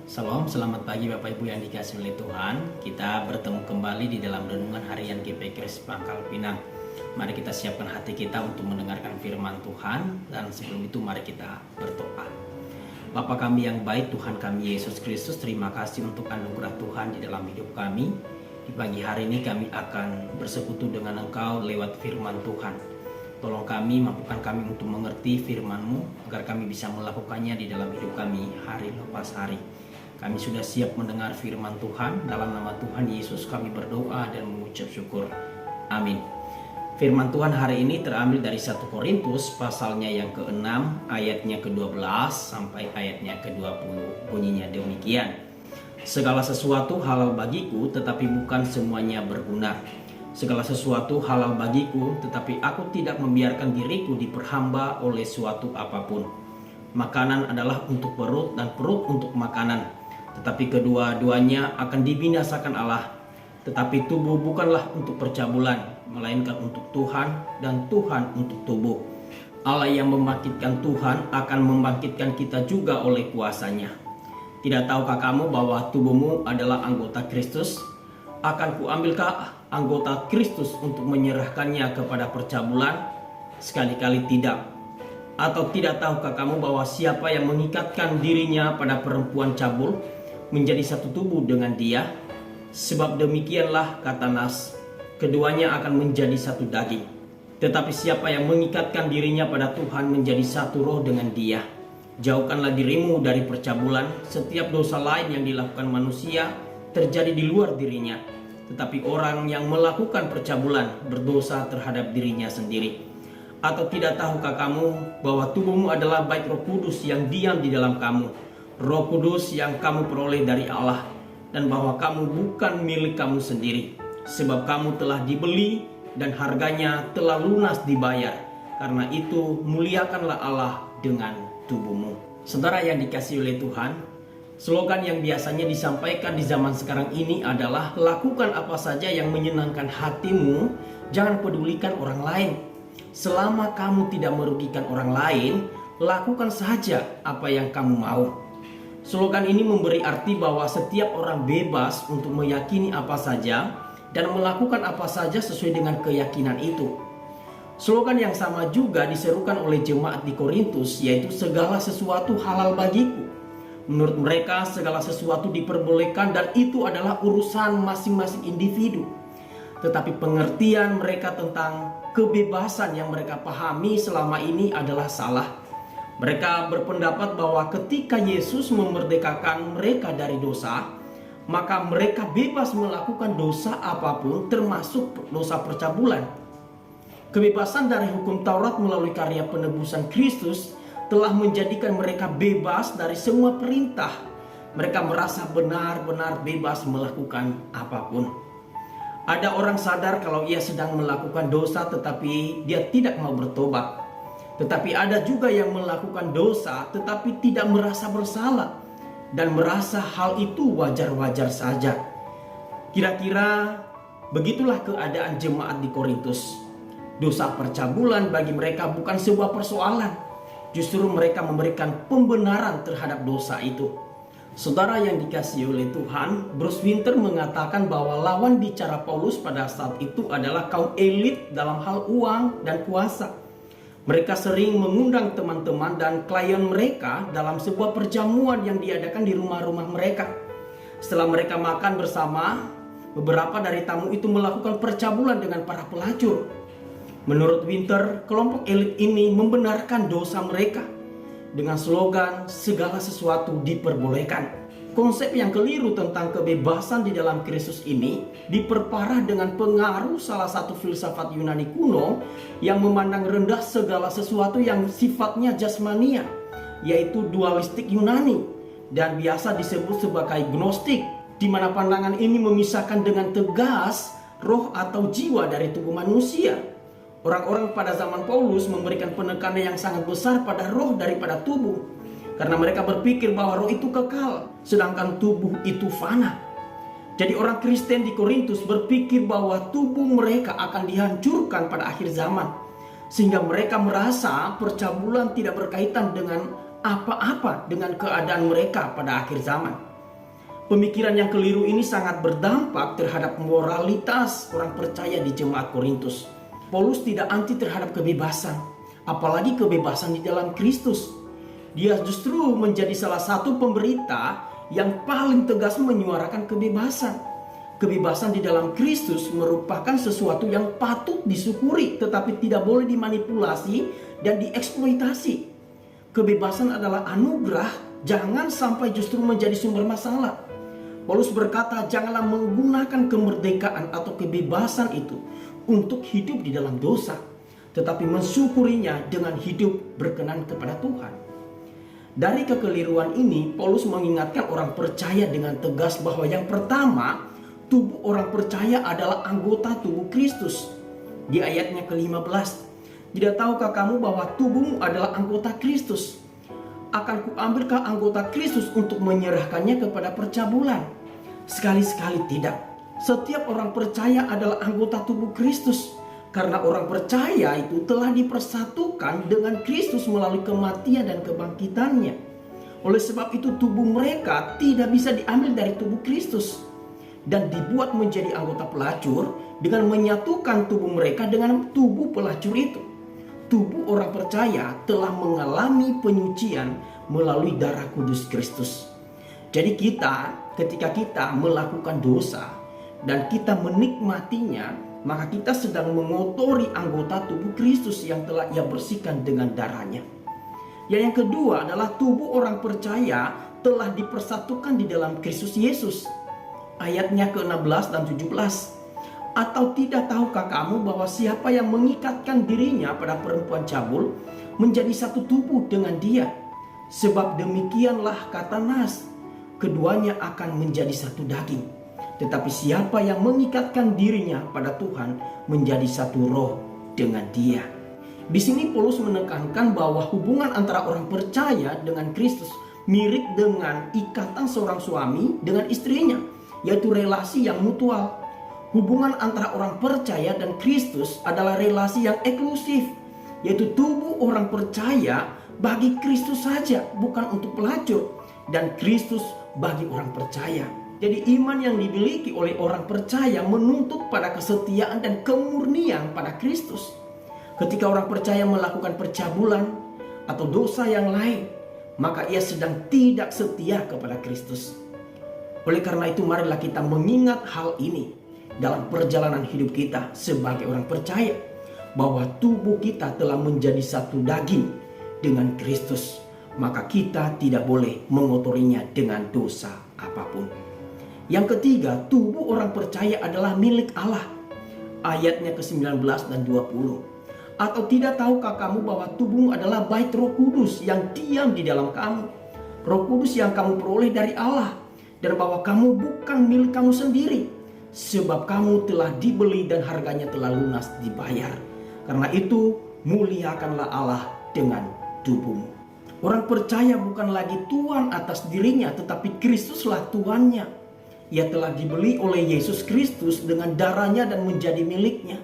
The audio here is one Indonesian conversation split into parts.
Salam, selamat pagi Bapak Ibu yang dikasihi oleh Tuhan. Kita bertemu kembali di dalam renungan harian GP Kris Pangkal Pinang. Mari kita siapkan hati kita untuk mendengarkan firman Tuhan. Dan sebelum itu mari kita berdoa. Bapa kami yang baik, Tuhan kami Yesus Kristus, terima kasih untuk anugerah Tuhan di dalam hidup kami. Di pagi hari ini kami akan bersekutu dengan Engkau lewat firman Tuhan. Tolong kami, mampukan kami untuk mengerti firman-Mu agar kami bisa melakukannya di dalam hidup kami hari lepas hari. Kami sudah siap mendengar firman Tuhan. Dalam nama Tuhan Yesus kami berdoa dan mengucap syukur. Amin. Firman Tuhan hari ini terambil dari 1 Korintus pasalnya yang ke-6 ayatnya ke-12 sampai ayatnya ke-20. Bunyinya demikian. Segala sesuatu halal bagiku, tetapi bukan semuanya berguna. Segala sesuatu halal bagiku, tetapi aku tidak membiarkan diriku diperhamba oleh suatu apapun. Makanan adalah untuk perut dan perut untuk makanan. Tetapi kedua-duanya akan dibinasakan Allah. Tetapi tubuh bukanlah untuk percabulan, melainkan untuk Tuhan, dan Tuhan untuk tubuh. Allah yang membangkitkan Tuhan akan membangkitkan kita juga oleh kuasa-Nya. Tidak tahukah kamu bahwa tubuhmu adalah anggota Kristus? Akan kuambilkah anggota Kristus untuk menyerahkannya kepada percabulan? Sekali-kali tidak. Atau tidak tahukah kamu bahwa siapa yang mengikatkan dirinya pada perempuan cabul menjadi satu tubuh dengan dia? Sebab demikianlah kata Nas, keduanya akan menjadi satu daging. Tetapi siapa yang mengikatkan dirinya pada Tuhan menjadi satu roh dengan dia. Jauhkanlah dirimu dari percabulan. Setiap dosa lain yang dilakukan manusia terjadi di luar dirinya. Tetapi orang yang melakukan percabulan berdosa terhadap dirinya sendiri. Atau tidak tahukah kamu bahwa tubuhmu adalah bait Roh Kudus yang diam di dalam kamu, Roh Kudus yang kamu peroleh dari Allah, dan bahwa kamu bukan milik kamu sendiri, sebab kamu telah dibeli dan harganya telah lunas dibayar. Karena itu muliakanlah Allah dengan tubuhmu. Saudara yang dikasihi oleh Tuhan, slogan yang biasanya disampaikan di zaman sekarang ini adalah lakukan apa saja yang menyenangkan hatimu, jangan pedulikan orang lain. Selama kamu tidak merugikan orang lain, lakukan saja apa yang kamu mau. Slogan ini memberi arti bahwa setiap orang bebas untuk meyakini apa saja dan melakukan apa saja sesuai dengan keyakinan itu. Slogan yang sama juga diserukan oleh jemaat di Korintus, yaitu segala sesuatu halal bagiku. Menurut mereka segala sesuatu diperbolehkan dan itu adalah urusan masing-masing individu. Tetapi pengertian mereka tentang kebebasan yang mereka pahami selama ini adalah salah. Mereka berpendapat bahwa ketika Yesus memerdekakan mereka dari dosa, maka mereka bebas melakukan dosa apapun termasuk dosa percabulan. Kebebasan dari hukum Taurat melalui karya penebusan Kristus telah menjadikan mereka bebas dari semua perintah. Mereka merasa benar-benar bebas melakukan apapun. Ada orang sadar kalau ia sedang melakukan dosa tetapi dia tidak mau bertobat. Tetapi ada juga yang melakukan dosa tetapi tidak merasa bersalah dan merasa hal itu wajar-wajar saja. Kira-kira begitulah keadaan jemaat di Korintus. Dosa percabulan bagi mereka bukan sebuah persoalan. Justru mereka memberikan pembenaran terhadap dosa itu. Saudara yang dikasihi oleh Tuhan, Bruce Winter mengatakan bahwa lawan bicara Paulus pada saat itu adalah kaum elit dalam hal uang dan kuasa. Mereka sering mengundang teman-teman dan klien mereka dalam sebuah perjamuan yang diadakan di rumah-rumah mereka. Setelah mereka makan bersama, beberapa dari tamu itu melakukan percabulan dengan para pelacur. Menurut Winter, kelompok elit ini membenarkan dosa mereka dengan slogan segala sesuatu diperbolehkan. Konsep yang keliru tentang kebebasan di dalam Kristus ini diperparah dengan pengaruh salah satu filsafat Yunani kuno yang memandang rendah segala sesuatu yang sifatnya jasmania, yaitu dualistik Yunani, dan biasa disebut sebagai gnostik, di mana pandangan ini memisahkan dengan tegas roh atau jiwa dari tubuh manusia. Orang-orang pada zaman Paulus memberikan penekanan yang sangat besar pada roh daripada tubuh, karena mereka berpikir bahwa roh itu kekal, sedangkan tubuh itu fana. Jadi orang Kristen di Korintus berpikir bahwa tubuh mereka akan dihancurkan pada akhir zaman. Sehingga mereka merasa percabulan tidak berkaitan dengan apa-apa dengan keadaan mereka pada akhir zaman. Pemikiran yang keliru ini sangat berdampak terhadap moralitas orang percaya di jemaat Korintus. Paulus tidak anti terhadap kebebasan, apalagi kebebasan di dalam Kristus. Dia justru menjadi salah satu pemberita yang paling tegas menyuarakan kebebasan. Kebebasan di dalam Kristus merupakan sesuatu yang patut disyukuri, tetapi tidak boleh dimanipulasi dan dieksploitasi. Kebebasan adalah anugerah, jangan sampai justru menjadi sumber masalah. Paulus berkata, janganlah menggunakan kemerdekaan atau kebebasan itu untuk hidup di dalam dosa, tetapi mensyukurinya dengan hidup berkenan kepada Tuhan. Dari kekeliruan ini, Paulus mengingatkan orang percaya dengan tegas bahwa yang pertama, tubuh orang percaya adalah anggota tubuh Kristus. Di ayatnya ke-15, tidak tahukah kamu bahwa tubuhmu adalah anggota Kristus? Akan kuambilkah anggota Kristus untuk menyerahkannya kepada percabulan? Sekali-sekali tidak. Setiap orang percaya adalah anggota tubuh Kristus, karena orang percaya itu telah dipersatukan dengan Kristus melalui kematian dan kebangkitannya. Oleh sebab itu tubuh mereka tidak bisa diambil dari tubuh Kristus dan dibuat menjadi anggota pelacur dengan menyatukan tubuh mereka dengan tubuh pelacur itu. Tubuh orang percaya telah mengalami penyucian melalui darah kudus Kristus. Jadi ketika kita melakukan dosa dan kita menikmatinya, maka kita sedang mengotori anggota tubuh Kristus yang telah Ia bersihkan dengan darahnya. Yang kedua adalah tubuh orang percaya telah dipersatukan di dalam Kristus Yesus. Ayatnya ke-16 dan 17. Atau tidak tahukah kamu bahwa siapa yang mengikatkan dirinya pada perempuan cabul menjadi satu tubuh dengan dia? Sebab demikianlah kata Nas, keduanya akan menjadi satu daging. Tetapi siapa yang mengikatkan dirinya pada Tuhan menjadi satu roh dengan dia. Di sini Paulus menekankan bahwa hubungan antara orang percaya dengan Kristus mirip dengan ikatan seorang suami dengan istrinya, yaitu relasi yang mutual. Hubungan antara orang percaya dan Kristus adalah relasi yang eksklusif, yaitu tubuh orang percaya bagi Kristus saja, bukan untuk pelacur, dan Kristus bagi orang percaya. Jadi iman yang dimiliki oleh orang percaya menuntut pada kesetiaan dan kemurnian pada Kristus. Ketika orang percaya melakukan percabulan atau dosa yang lain, maka ia sedang tidak setia kepada Kristus. Oleh karena itu marilah kita mengingat hal ini dalam perjalanan hidup kita sebagai orang percaya, bahwa tubuh kita telah menjadi satu daging dengan Kristus, maka kita tidak boleh mengotorinya dengan dosa apapun. Yang ketiga, tubuh orang percaya adalah milik Allah. Ayatnya ke-19 dan 20. Atau tidak tahukah kamu bahwa tubuhmu adalah bait Roh Kudus yang diam di dalam kamu, Roh Kudus yang kamu peroleh dari Allah, dan bahwa kamu bukan milik kamu sendiri, sebab kamu telah dibeli dan harganya telah lunas dibayar. Karena itu muliakanlah Allah dengan tubuhmu. Orang percaya bukan lagi tuan atas dirinya, tetapi Kristuslah tuannya. Ia telah dibeli oleh Yesus Kristus dengan darahnya dan menjadi miliknya.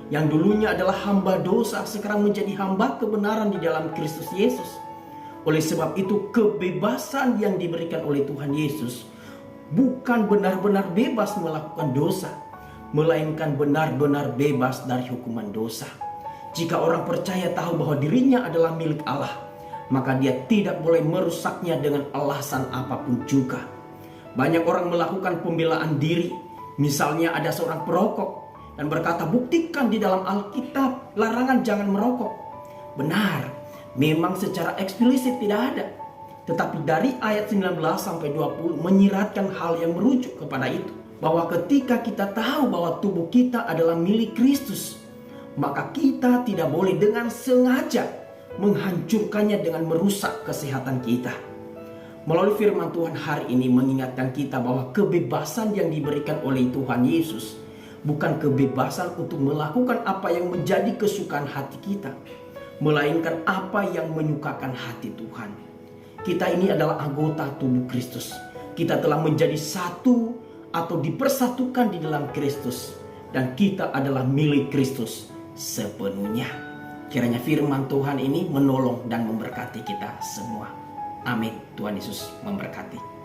Yang dulunya adalah hamba dosa, sekarang menjadi hamba kebenaran di dalam Kristus Yesus. Oleh sebab itu kebebasan yang diberikan oleh Tuhan Yesus bukan benar-benar bebas melakukan dosa, melainkan benar-benar bebas dari hukuman dosa. Jika orang percaya tahu bahwa dirinya adalah milik Allah, maka dia tidak boleh merusaknya dengan alasan apapun juga. Banyak orang melakukan pembelaan diri. Misalnya ada seorang perokok dan berkata, buktikan di dalam Alkitab larangan jangan merokok. Benar, memang secara eksplisit tidak ada. Tetapi dari ayat 19 sampai 20 menyiratkan hal yang merujuk kepada itu. Bahwa ketika kita tahu bahwa tubuh kita adalah milik Kristus, maka kita tidak boleh dengan sengaja menghancurkannya dengan merusak kesehatan kita. Melalui firman Tuhan hari ini mengingatkan kita bahwa kebebasan yang diberikan oleh Tuhan Yesus bukan kebebasan untuk melakukan apa yang menjadi kesukaan hati kita, melainkan apa yang menyukakan hati Tuhan. Kita ini adalah anggota tubuh Kristus. Kita telah menjadi satu atau dipersatukan di dalam Kristus, dan kita adalah milik Kristus sepenuhnya. Kiranya firman Tuhan ini menolong dan memberkati kita semua. Amin. Tuhan Yesus memberkati.